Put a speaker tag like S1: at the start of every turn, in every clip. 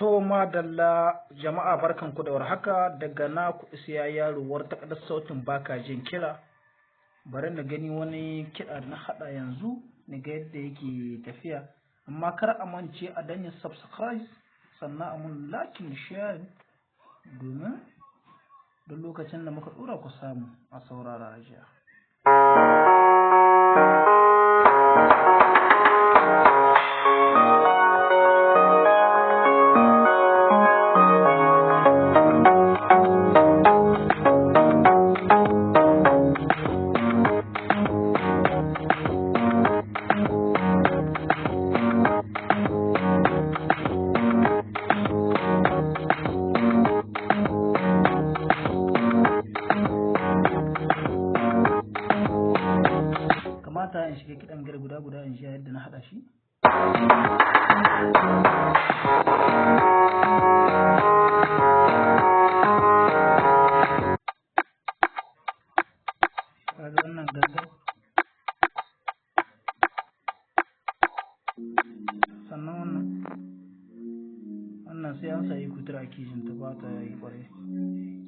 S1: To madalla jama'a barkanku da warhaka daga naku Isiya Yaro ta kadar sautin baka jin kira. Bari na gani wani kiɗa na haɗa yanzu na ga yadda yake tafiya, amma kar a mance a danna subscribe sannan a mun like da share domin duk lokacin da muka ɗora ku samu a saurara jiya. Kamata in shiga kiɗan gar guda in sha yadda na haɗa shi. Kaga wannan gangar, sannan wannan sai an sayi kutura a kishin ta ba ta yi kwarai,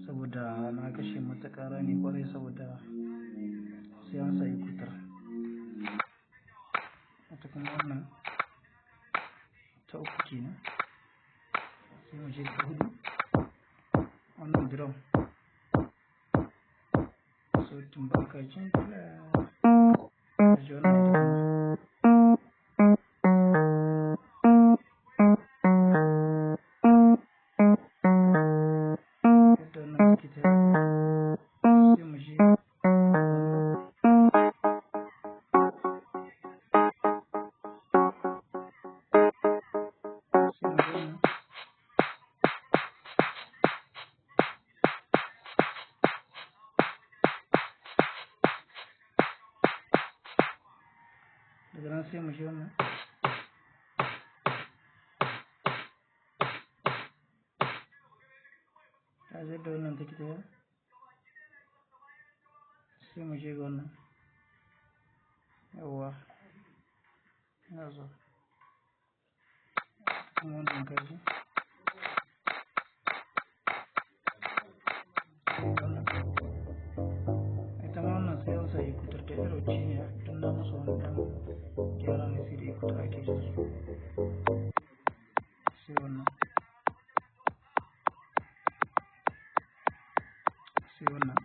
S1: saboda na kashe mata ƙara ne kwarai, saboda sai an sayi kutura. Wata kuma wannan ta uku kenan, sai mu je ta hudu. Wannan drum sautin baka jin kira da ji wannan ita kuma. Yadda wannan take ta sai mu je daga nan sai mu je wannan. Ta je da wannan take ta sai mu je ga wannan. Yawwa ina zo kuma wannan kaji ita ma wannan sai an sayi kutur da iroci ne don na musu wani dan gyara ne, sai da kutur ake su sai wannan sai wannan.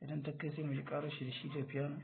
S1: Idan ta kai sai mu ji ƙarar shi da shi da piano.